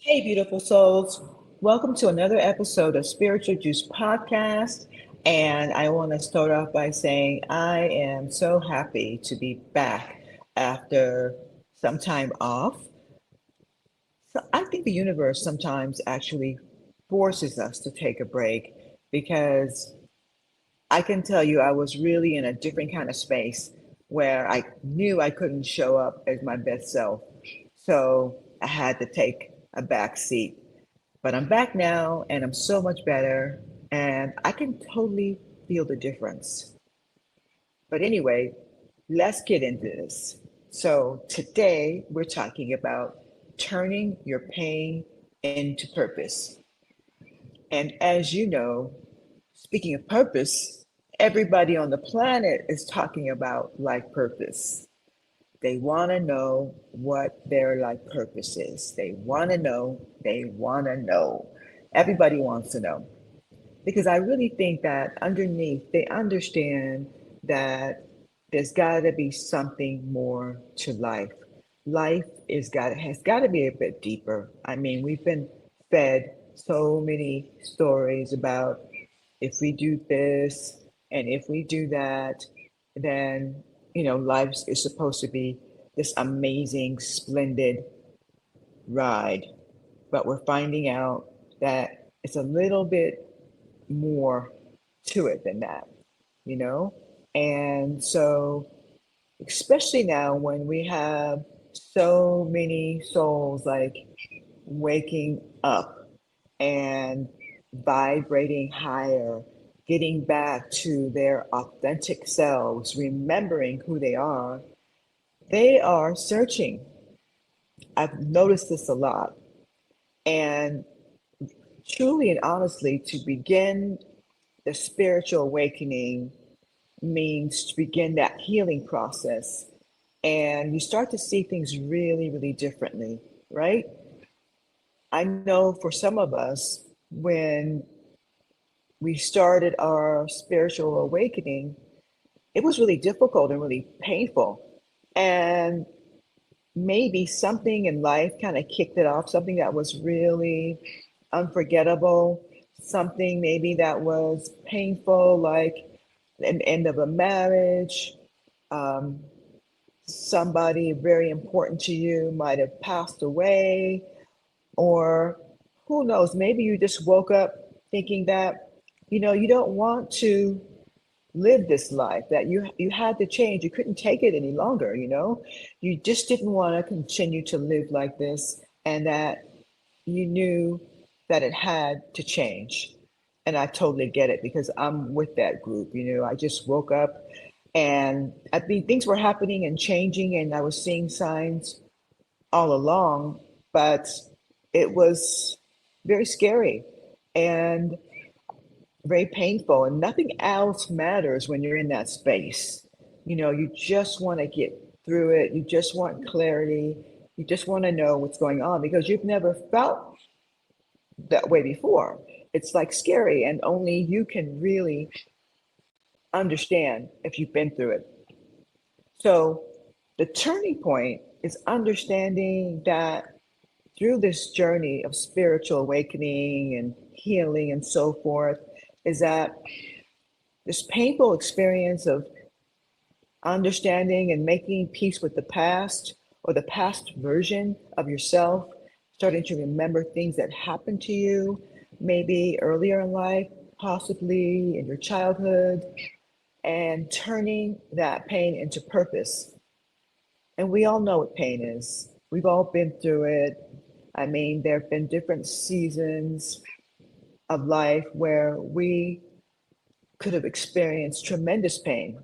Hey, beautiful souls. Welcome to another episode of Spiritual Juice Podcast. And I want to start off by saying I am so happy to be back after some time off. So I think the universe sometimes actually forces us to take a break because I can tell you I was really in a different kind of space where I knew I couldn't show up as my best self. So I had to take a back seat. But I'm back now and I'm so much better and I can totally feel the difference. But anyway, let's get into this. So today we're talking about turning your pain into purpose. And as you know, speaking of purpose, everybody on the planet is talking about life purpose. They want to know what their life purpose is. They want to know. They want to know. Everybody wants to know. Because I really think that underneath, they understand that there's got to be something more to life. Life has got to be a bit deeper. I mean, we've been fed so many stories about if we do this and if we do that, then life is supposed to be this amazing, splendid ride. But we're finding out that it's a little bit more to it than that, you know? And so, especially now when we have so many souls like waking up and vibrating higher, getting back to their authentic selves, remembering who they are searching. I've noticed this a lot. And truly and honestly, to begin the spiritual awakening means to begin that healing process. And you start to see things really, really differently, right? I know for some of us, when we started our spiritual awakening, it was really difficult and really painful. And maybe something in life kind of kicked it off, something that was really unforgettable, something maybe that was painful, like an end of a marriage. Um, Somebody very important to you might have passed away, or who knows, maybe you just woke up thinking that, you don't want to live this life, that you had to change, you couldn't take it any longer, you just didn't want to continue to live like this, and that you knew that it had to change. And I totally get it because I'm with that group. I just woke up and I mean things were happening and changing and I was seeing signs all along, but it was very scary and very painful, and nothing else matters when you're in that space. You just want to get through it. You just want clarity. You just want to know what's going on because you've never felt that way before. It's like scary, and only you can really understand if you've been through it. So, the turning point is understanding that through this journey of spiritual awakening and healing and so forth, is that this painful experience of understanding and making peace with the past or the past version of yourself, starting to remember things that happened to you, maybe earlier in life, possibly in your childhood, and turning that pain into purpose. And we all know what pain is. We've all been through it. I mean, there have been different seasons of life where we could have experienced tremendous pain.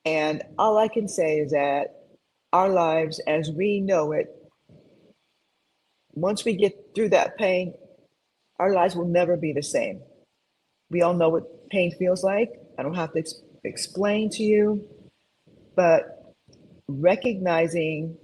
And all I can say is that our lives as we know it, once we get through that pain, our lives will never be the same. We all know what pain feels like. I don't have to explain to you, but recognizing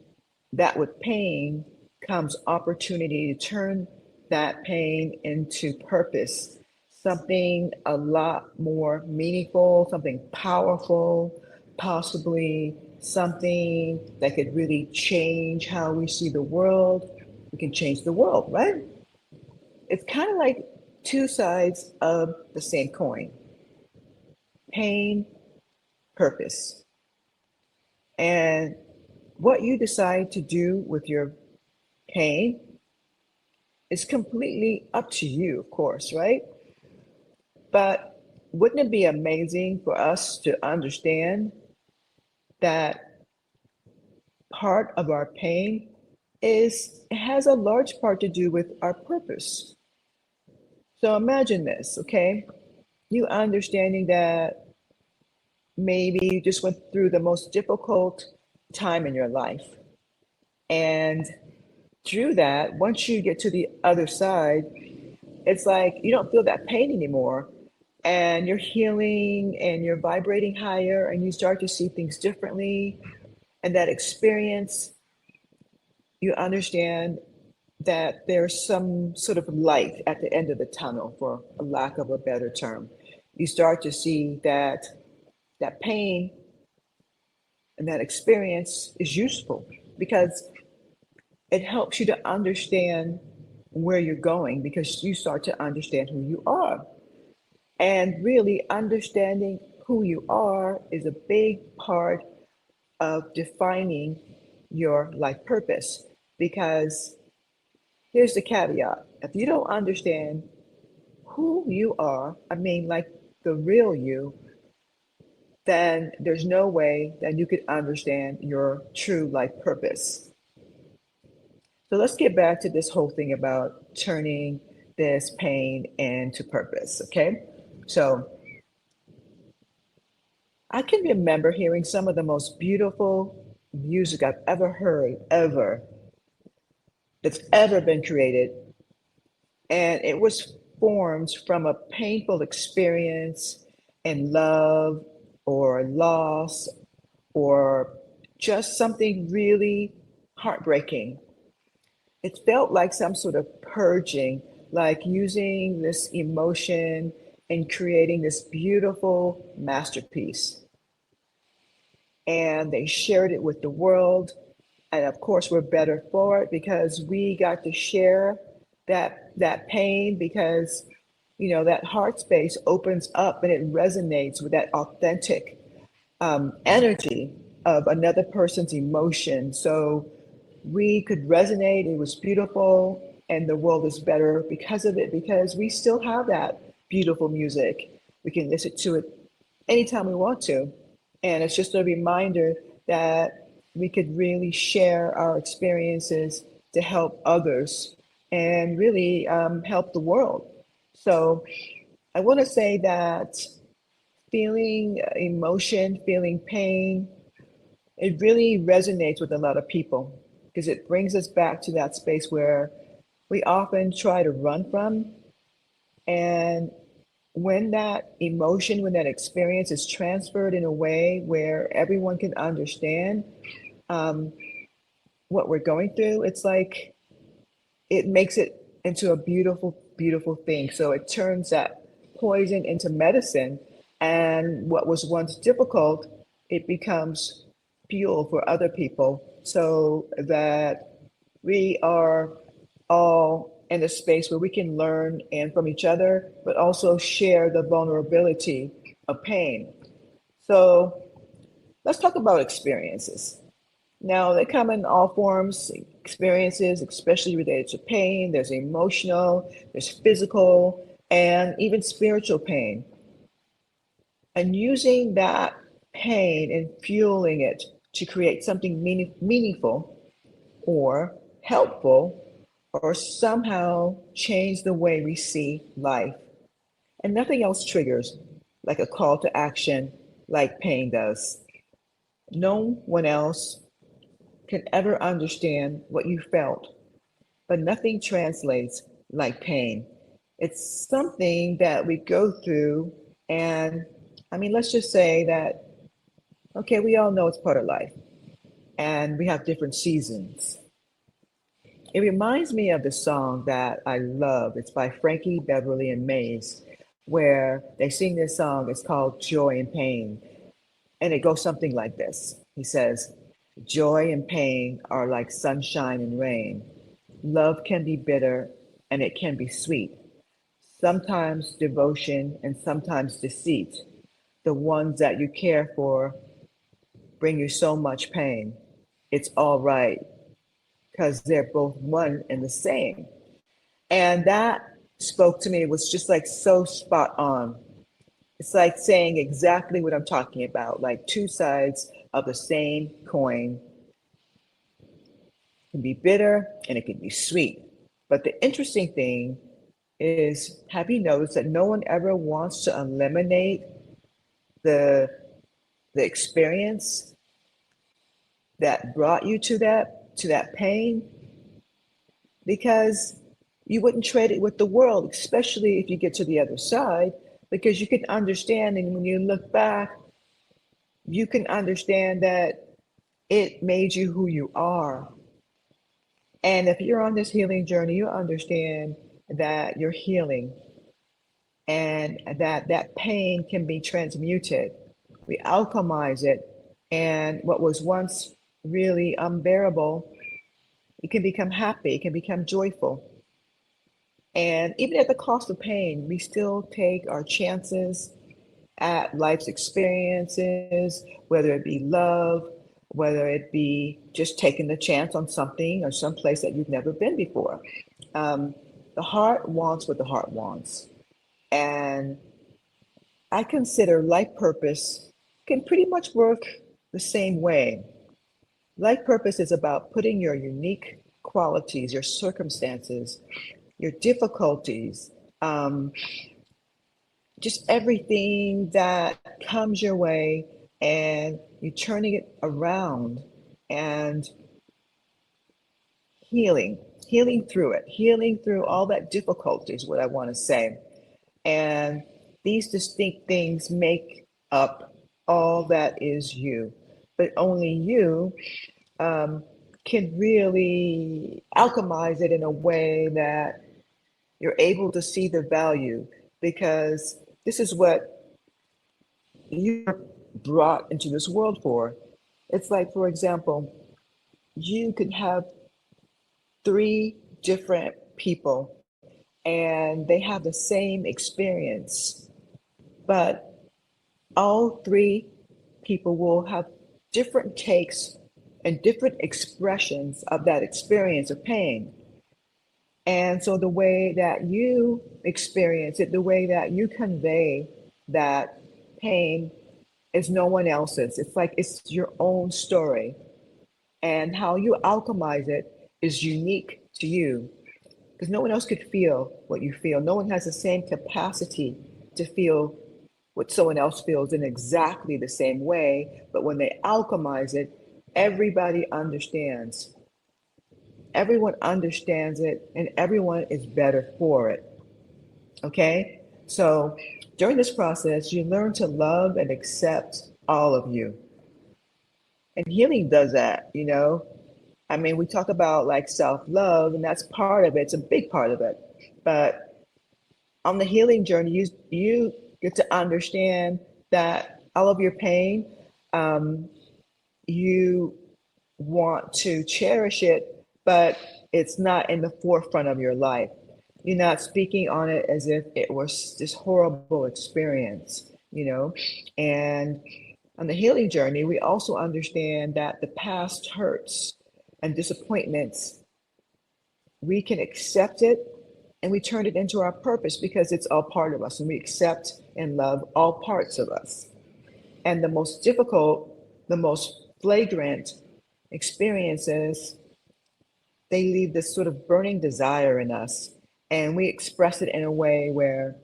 that with pain comes opportunity to turn that pain into purpose, something a lot more meaningful, something powerful, possibly something that could really change how we see the world, we can change the world, right? It's kind of like two sides of the same coin: pain, purpose. And what you decide to do with your pain is completely up to you, of course, right? But wouldn't it be amazing for us to understand that part of our pain is has a large part to do with our purpose? So imagine this, okay? You understanding that maybe you just went through the most difficult time in your life. And through that, once you get to the other side, it's like you don't feel that pain anymore. And you're healing and you're vibrating higher and you start to see things differently. And that experience, you understand that there's some sort of light at the end of the tunnel, for a lack of a better term. You start to see that that pain and that experience is useful because it helps you to understand where you're going, because you start to understand who you are. And really understanding who you are is a big part of defining your life purpose. Because here's the caveat: if you don't understand who you are, I mean, like the real you, then there's no way that you could understand your true life purpose. So let's get back to this whole thing about turning this pain into purpose, okay? So I can remember hearing some of the most beautiful music I've ever heard, ever, that's ever been created. And it was formed from a painful experience in love or loss or just something really heartbreaking. It felt like some sort of purging, like using this emotion and creating this beautiful masterpiece. And they shared it with the world. And of course, we're better for it because we got to share that pain, because that heart space opens up and it resonates with that authentic energy of another person's emotion. So we could resonate. It was beautiful, and the world is better because of it, because we still have that beautiful music. We can listen to it anytime we want to. And it's just a reminder that we could really share our experiences to help others and really help the world. So I want to say that feeling emotion, feeling pain, it really resonates with a lot of people because it brings us back to that space where we often try to run from. And when that emotion, when that experience is transferred in a way where everyone can understand um, what we're going through, it's like it makes it into a beautiful, beautiful thing. So it turns that poison into medicine. And what was once difficult, it becomes fuel for other people, so that we are all in a space where we can learn and from each other, but also share the vulnerability of pain. So let's talk about experiences. Now, they come in all forms, experiences, especially related to pain. There's emotional, there's physical, and even spiritual pain. And using that pain and fueling it to create something meaningful or helpful, or somehow change the way we see life. And nothing else triggers like a call to action like pain does. No one else can ever understand what you felt, but nothing translates like pain. It's something that we go through, and I mean, let's just say that, okay, we all know it's part of life, and we have different seasons. It reminds me of the song that I love. It's by Frankie Beverly and Mays, where they sing this song. It's called Joy and Pain. And it goes something like this. He says, joy and pain are like sunshine and rain. Love can be bitter and it can be sweet. Sometimes devotion and sometimes deceit. The ones that you care for bring you so much pain. It's all right because they're both one and the same. And that spoke to me, was just like so spot on. It's like saying exactly what I'm talking about, like two sides of the same coin. It can be bitter and it can be sweet. But the interesting thing is, have you noticed that no one ever wants to eliminate the the experience that brought you to that pain? Because you wouldn't trade it with the world, especially if you get to the other side, because you can understand, and when you look back, you can understand that it made you who you are. And if you're on this healing journey, you understand that you're healing and that that pain can be transmuted. We alchemize it, and what was once really unbearable, it can become happy, it can become joyful. And even at the cost of pain, we still take our chances at life's experiences, whether it be love, whether it be just taking the chance on something or some place that you've never been before. Um, the heart wants what the heart wants. And I consider life purpose can pretty much work the same way. Life purpose is about putting your unique qualities, your circumstances, your difficulties, um, just everything that comes your way, and you're turning it around and healing, healing through it, healing through all that difficulty is what I want to say. And these distinct things make up all that is you. But only you um, can really alchemize it in a way that you're able to see the value, because this is what you're brought into this world for. It's like, for example, you could have three different people and they have the same experience, but all three people will have different takes and different expressions of that experience of pain. And so the way that you experience it, the way that you convey that pain is no one else's. It's like it's your own story. And how you alchemize it is unique to you, because no one else could feel what you feel. No one has the same capacity to feel what someone else feels in exactly the same way. But when they alchemize it, everybody understands. Everyone understands it, and everyone is better for it. Okay? So during this process, you learn to love and accept all of you. And healing does that, you know? I mean, we talk about like self love, and that's part of it, it's a big part of it. But on the healing journey, you get to understand that all of your pain, um, you want to cherish it, but it's not in the forefront of your life. You're not speaking on it as if it was this horrible experience, you know? And on the healing journey, we also understand that the past hurts and disappointments, we can accept it and we turn it into our purpose because it's all part of us and we accept and love all parts of us. And the most difficult, the most flagrant experiences, they leave this sort of burning desire in us, and we express it in a way where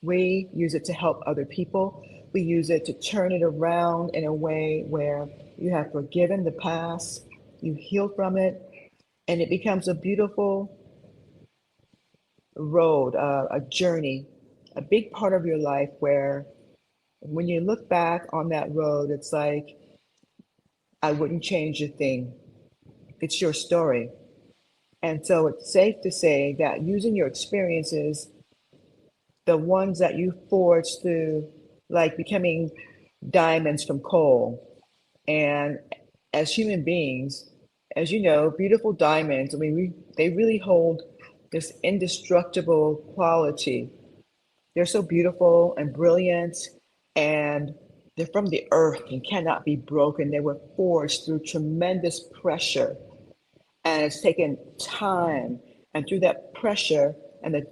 we use it to help other people. We use it to turn it around in a way where you have forgiven the past, you heal from it, and it becomes a beautiful road, a journey, a big part of your life where when you look back on that road, it's like, I wouldn't change a thing. It's your story. And so it's safe to say that using your experiences, the ones that you forged through, like becoming diamonds from coal, and as human beings, as you know, beautiful diamonds, I mean, they really hold this indestructible quality. They're so beautiful and brilliant, and they're from the earth and cannot be broken. They were forged through tremendous pressure, and it's taken time. And through that pressure and the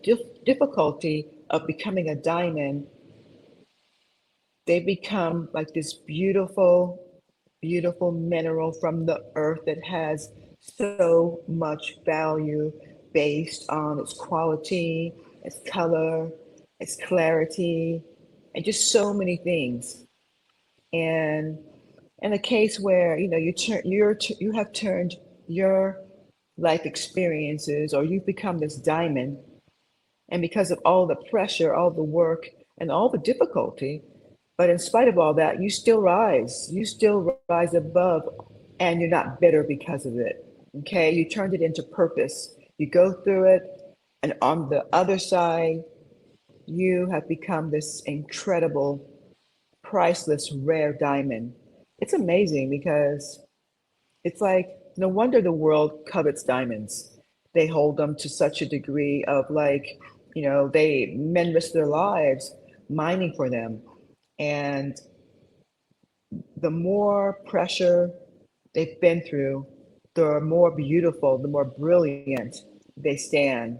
difficulty of becoming a diamond, they become like this beautiful, beautiful mineral from the earth that has so much value based on its quality, its color, its clarity, and just so many things. And in a case where you have turned your life experiences, or you've become this diamond, and because of all the pressure, all the work, and all the difficulty, but in spite of all that, you still rise. You still rise above, and you're not bitter because of it. Okay, you turned it into purpose. You go through it, and on the other side, you have become this incredible, priceless, rare diamond. It's amazing because it's like no wonder the world covets diamonds. They hold them to such a degree of like, men risk their lives mining for them. And the more pressure they've been through, the more beautiful, the more brilliant they stand.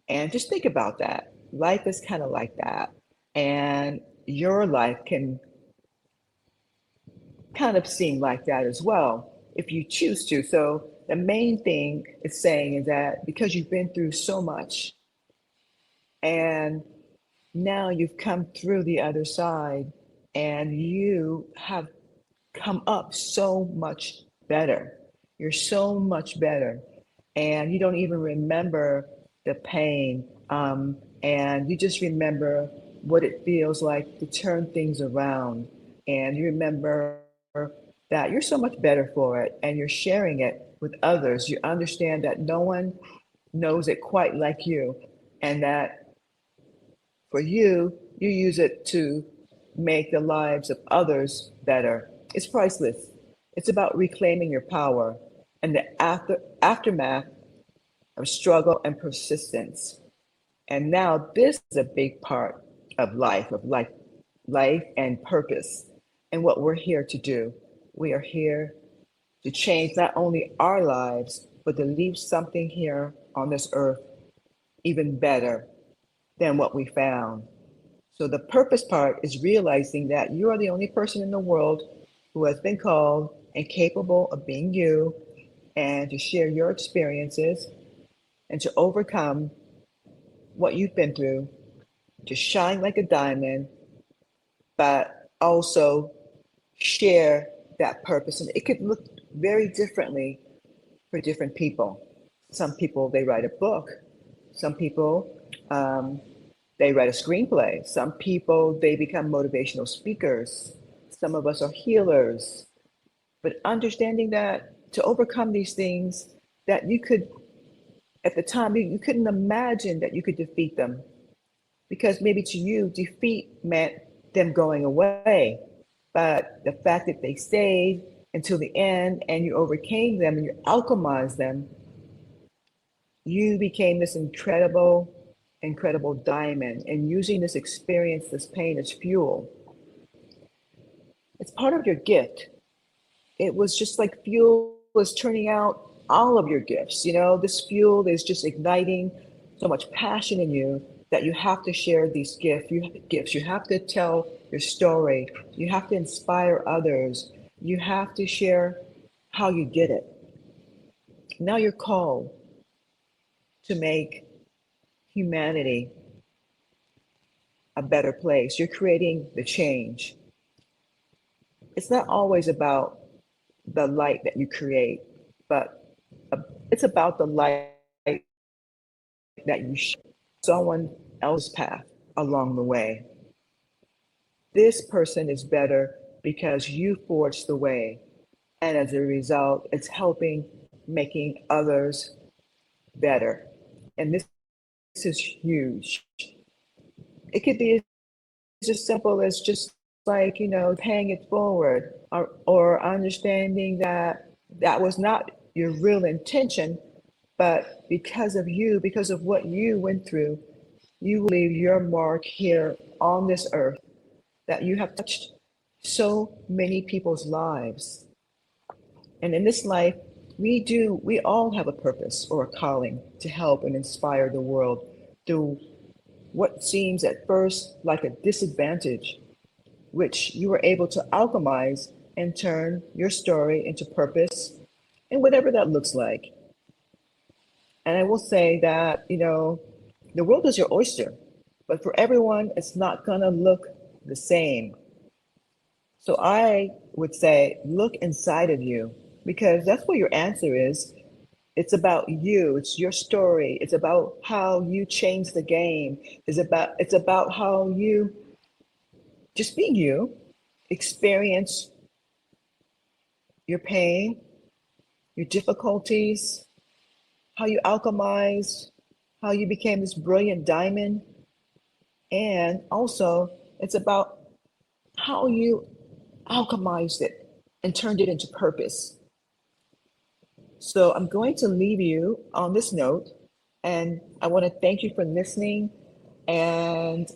And just think about that. Life is kind of like that. And your life can kind of seem like that as well if you choose to. So the main thing it's saying is that because you've been through so much and now you've come through the other side and you have come up so much better. You're so much better. And you don't even remember the pain. And you just remember what it feels like to turn things around. And you remember that you're so much better for it and you're sharing it with others. You understand that no one knows it quite like you, and that for you, you use it to make the lives of others better. It's priceless. It's about reclaiming your power and the aftermath of struggle and persistence. And now this is a big part of life and purpose, and what we're here to do. We are here to change not only our lives, but to leave something here on this earth even better than what we found. So the purpose part is realizing that you are the only person in the world who has been called and capable of being you, and to share your experiences and to overcome what you've been through, to shine like a diamond, but also share that purpose. And it could look very differently for different people. Some people, they write a book. Some people, they write a screenplay. Some people, they become motivational speakers. Some of us are healers. But understanding that to overcome these things, that you could, at the time, you couldn't imagine that you could defeat them, because maybe to you, defeat meant them going away. But the fact that they stayed until the end and you overcame them and you alchemized them, you became this incredible, incredible diamond. And using this experience, this pain as fuel, it's part of your gift. It was just like fuel was turning out all of your gifts. This fuel is just igniting so much passion in you that you have to share these gifts. You have to tell your story. You have to inspire others. You have to share how you did it. Now you're called to make humanity a better place. You're creating the change. It's not always about the light that you create, but it's about the light that you shine someone else's path along the way. This person is better because you forged the way. And as a result, it's helping making others better. And this is huge. It could be as simple as just like, paying it forward, or understanding that that was not your real intention, but because of you, because of what you went through, you leave your mark here on this earth, that you have touched so many people's lives. And in this life, we all have a purpose or a calling to help and inspire the world through what seems at first like a disadvantage, which you were able to alchemize and turn your story into purpose and whatever that looks like. And I will say that, the world is your oyster, but for everyone, it's not going to look the same. So I would say, look inside of you because that's where your answer is. It's about you. It's your story. It's about how you change the game. It's about how you just being you, experience your pain, your difficulties, how you alchemized, how you became this brilliant diamond. And also, it's about how you alchemized it and turned it into purpose. So I'm going to leave you on this note. And I want to thank you for listening. And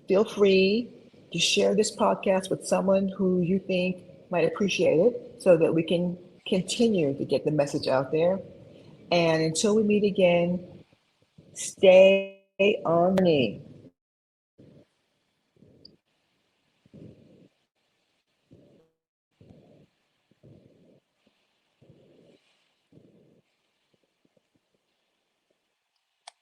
feel free to share this podcast with someone who you think might appreciate it so that we can continue to get the message out there. And until we meet again, stay on the journey.